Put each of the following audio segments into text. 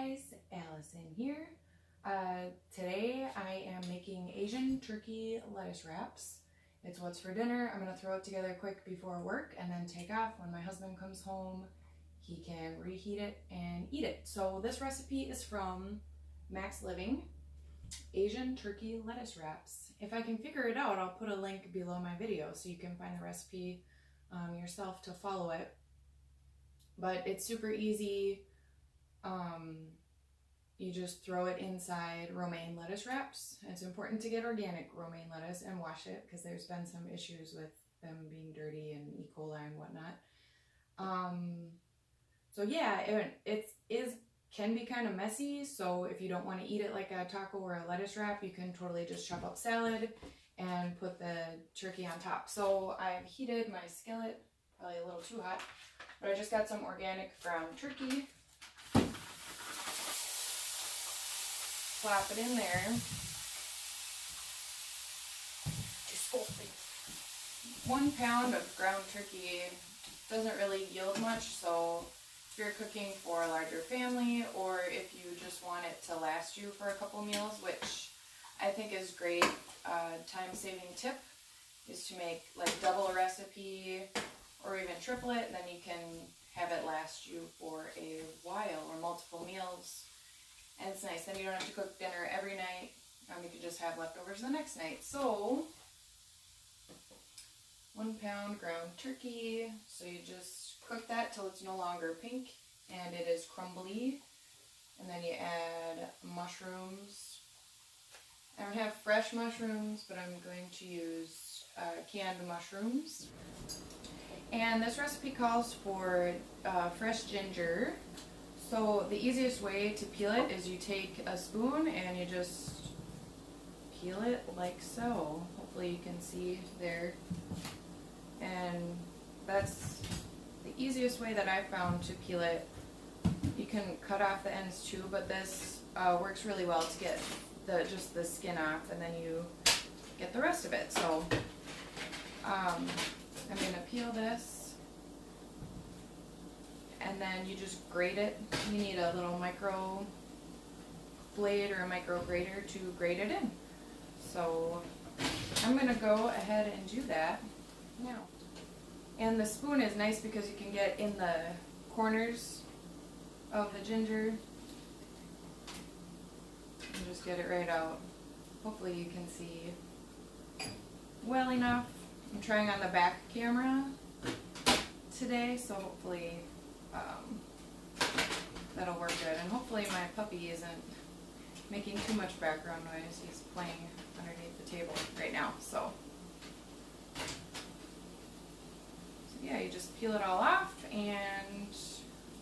guys, Allison here. Today I am making Asian turkey lettuce wraps. It's what's for dinner. I'm going to throw it together quick before work and then take off. When my husband comes home, he can reheat it and eat it. So this recipe is from Max Living, Asian turkey lettuce wraps. If I can figure it out, I'll put a link below my video so you can find the recipe yourself to follow it. But it's super easy. You just throw it inside romaine lettuce wraps. It's important to get organic romaine lettuce and wash it because there's been some issues with them being dirty and E. coli and whatnot. So yeah, it can be kind of messy. So if you don't want to eat it like a taco or a lettuce wrap, you can totally just chop up salad and put the turkey on top. So I've heated my skillet, probably a little too hot, but I just got some organic ground turkey. Slap it in there. Just 1 pound of ground turkey doesn't really yield much, so if you're cooking for a larger family or if you just want it to last you for a couple meals, which I think is great, time-saving tip is to make like double a recipe or even triple it, and then you can have it last you for a while or multiple meals. And it's nice, then you don't have to cook dinner every night. You can just have leftovers the next night. So, 1 pound ground turkey. So you just cook that till it's no longer pink and it is crumbly. And then you add mushrooms. I don't have fresh mushrooms, but I'm going to use canned mushrooms. And this recipe calls for fresh ginger. So the easiest way to peel it is you take a spoon and you just peel it like so. Hopefully you can see there. And that's the easiest way that I found to peel it. You can cut off the ends too, but this works really well to get just the skin off, and then you get the rest of it. So I'm going to peel this. And then you just grate it. You need a little micro blade or a micro grater to grate it in. So I'm going to go ahead and do that now. And the spoon is nice because you can get in the corners of the ginger and just get it right out. Hopefully you can see well enough. I'm trying on the back camera today, so hopefully that'll work good. And hopefully my puppy isn't making too much background noise. He's playing underneath the table right now. So yeah, you just peel it all off and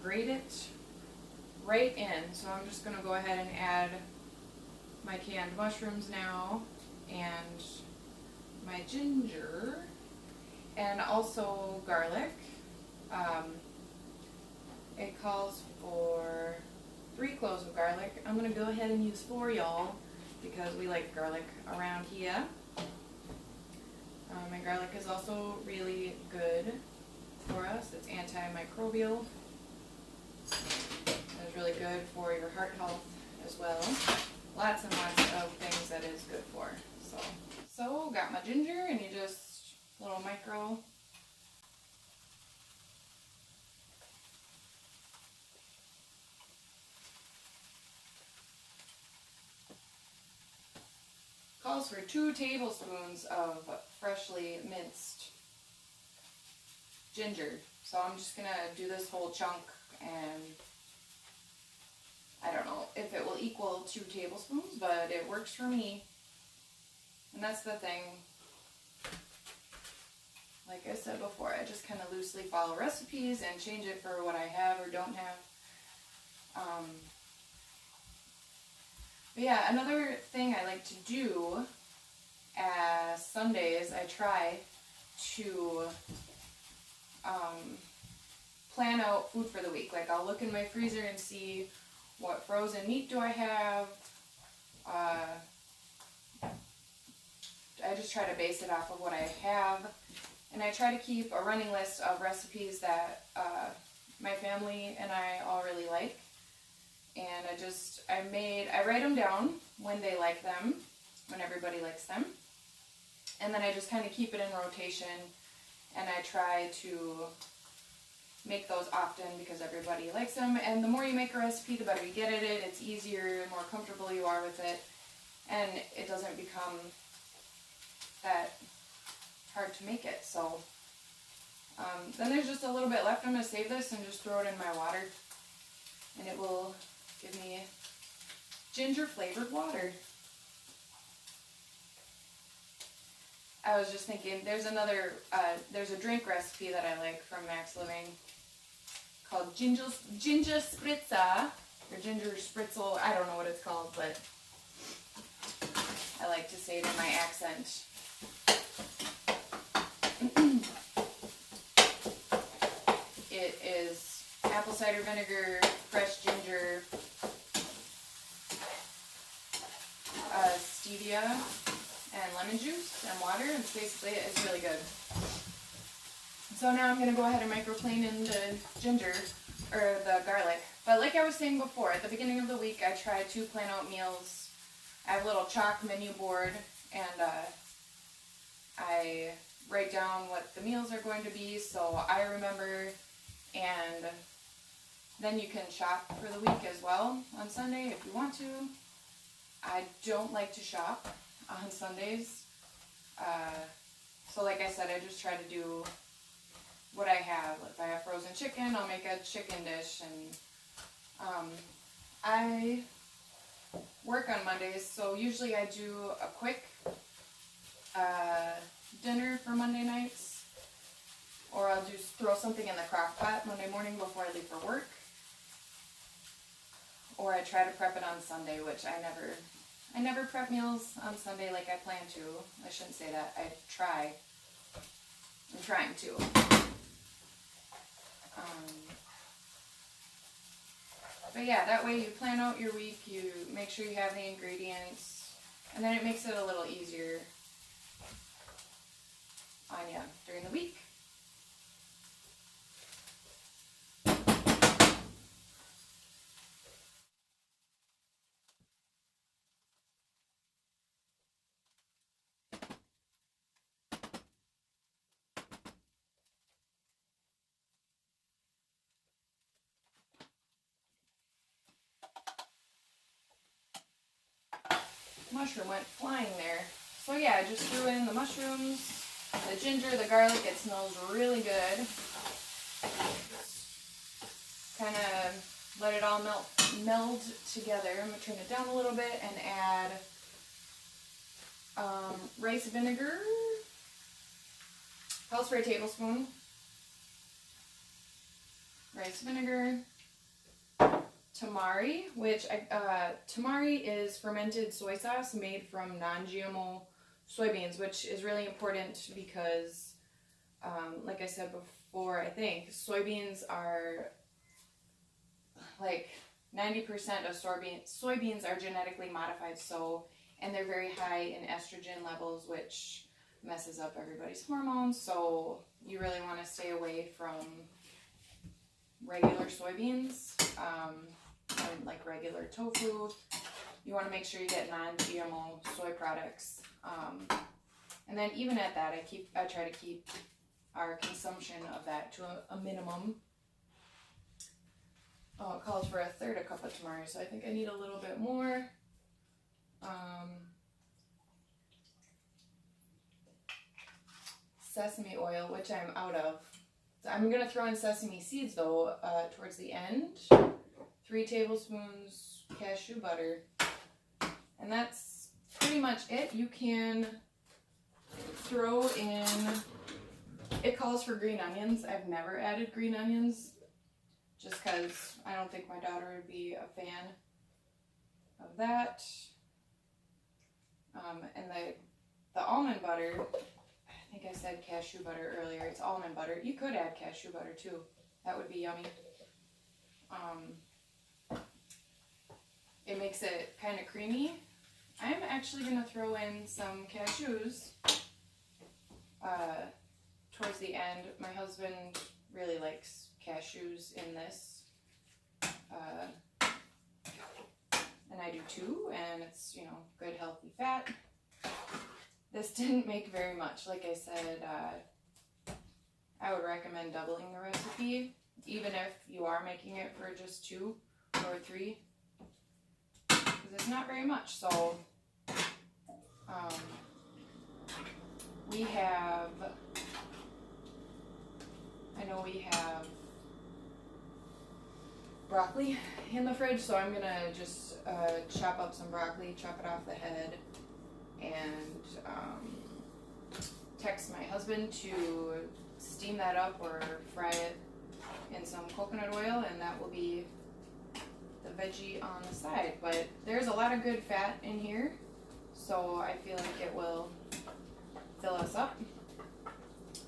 grate it right in. So I'm just going to go ahead and add my canned mushrooms now and my ginger and also garlic. It calls for 3 cloves of garlic. I'm going to go ahead and use 4, y'all, because we like garlic around here. My garlic is also really good for us. It's antimicrobial. It's really good for your heart health as well. Lots and lots of things that is good for. So got my ginger, and you just little micro. Calls for 2 tablespoons of freshly minced ginger. So I'm just going to do this whole chunk, and I don't know if it will equal 2 tablespoons, but it works for me. And that's the thing. Like I said before, I just kind of loosely follow recipes and change it for what I have or don't have. But yeah, another thing I like to do Sundays, I try to plan out food for the week. Like I'll look in my freezer and see what frozen meat do I have. I just try to base it off of what I have. And I try to keep a running list of recipes that my family and I all really like. And I write them down when they like them, when everybody likes them. And then I just kind of keep it in rotation, and I try to make those often because everybody likes them. And the more you make a recipe, the better you get at it. It's easier, the more comfortable you are with it, and it doesn't become that hard to make it. So then there's just a little bit left. I'm going to save this and just throw it in my water, and it will give me ginger flavored water. I was just thinking, there's a drink recipe that I like from Max Living called ginger spritza, or ginger spritzel. I don't know what it's called, but I like to say it in my accent. It is apple cider vinegar, fresh ginger, stevia, and lemon juice and water, and basically it's really good. So now I'm going to go ahead and microplane in the ginger, or the garlic. But like I was saying before, at the beginning of the week I try to plan out meals. I have a little chalk menu board, and I write down what the meals are going to be so I remember, and then you can shop for the week as well on Sunday if you want to. I don't like to shop on Sundays. So like I said, I just try to do what I have. If I have frozen chicken, I'll make a chicken dish, and I work on Mondays, so usually I do a quick dinner for Monday nights, or I'll just throw something in the crock pot Monday morning before I leave for work, or I try to prep it on Sunday, which I never prep meals on Sunday like I plan to. I shouldn't say that. I'm trying to. But yeah, that way you plan out your week, you make sure you have the ingredients, and then it makes it a little easier on you during the week. Mushroom went flying there. So yeah, I just threw in the mushrooms, the ginger, the garlic. It smells really good. Kind of let it all meld together. I'm going to turn it down a little bit and add rice vinegar. Calls for a tablespoon. Rice vinegar. Tamari, which tamari is fermented soy sauce made from non-GMO soybeans, which is really important because, like I said before, I think soybeans are like 90% of soybeans are genetically modified, and they're very high in estrogen levels, which messes up everybody's hormones. So you really want to stay away from regular soybeans. And like regular tofu. You want to make sure you get non-GMO soy products. And then even at that, I try to keep our consumption of that to a minimum. Oh, it calls for a third a cup of tamari, so I think I need a little bit more. Sesame oil, which I'm out of. So I'm going to throw in sesame seeds though towards the end. 3 tablespoons cashew butter, and that's pretty much it. You can throw in, it calls for green onions. I've never added green onions just because I don't think my daughter would be a fan of that. And the almond butter, I think I said cashew butter earlier, it's almond butter. You could add cashew butter too, that would be yummy. It makes it kind of creamy. I'm actually going to throw in some cashews towards the end. My husband really likes cashews in this. too, and it's, you know, good healthy fat. This didn't make very much. Like I said, I would recommend doubling the recipe, even if you are making it for just 2 or 3, because it's not very much. So we have, I know we have broccoli in the fridge, so I'm gonna just chop up some broccoli, chop it off the head, and text my husband to steam that up or fry it in some coconut oil, and that will be the veggie on the side. But there's a lot of good fat in here, so I feel like it will fill us up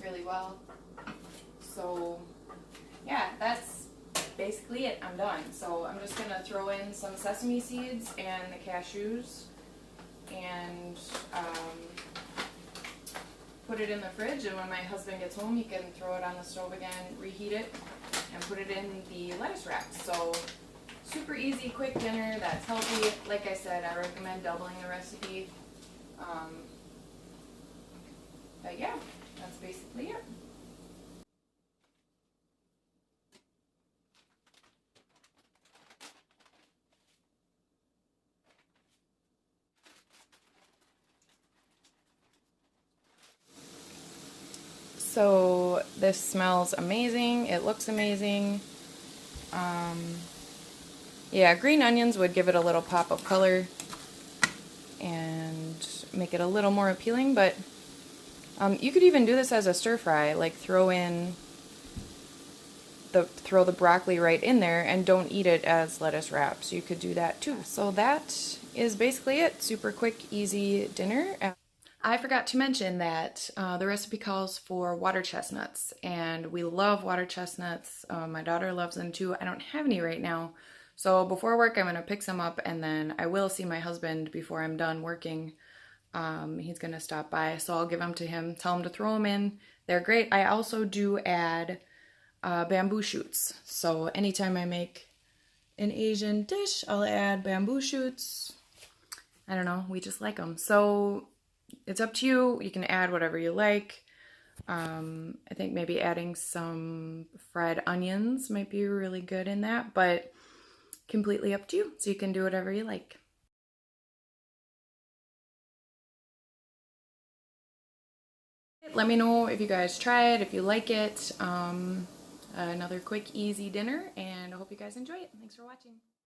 really well. So yeah, that's basically it. I'm done. So I'm just gonna throw in some sesame seeds and the cashews and put it in the fridge, and when my husband gets home he can throw it on the stove again, reheat it, and put it in the lettuce wraps. So super easy, quick dinner that's healthy. Like I said, I recommend doubling the recipe. But yeah, that's basically it. So this smells amazing. It looks amazing. Yeah, green onions would give it a little pop of color and make it a little more appealing, but you could even do this as a stir fry, like throw the broccoli right in there and don't eat it as lettuce wraps. You could do that too. So that is basically it. Super quick, easy dinner. I forgot to mention that the recipe calls for water chestnuts, and we love water chestnuts. My daughter loves them too. I don't have any right now, so before work I'm going to pick some up, and then I will see my husband before I'm done working. He's going to stop by, so I'll give them to him, tell him to throw them in. They're great. I also do add bamboo shoots, so anytime I make an Asian dish I'll add bamboo shoots. I don't know, we just like them. So it's up to you. You can add whatever you like. I think maybe adding some fried onions might be really good in that, but completely up to you. So you can do whatever you like. Let me know if you guys try it, if you like it. Another quick, easy dinner, and I hope you guys enjoy it. Thanks for watching.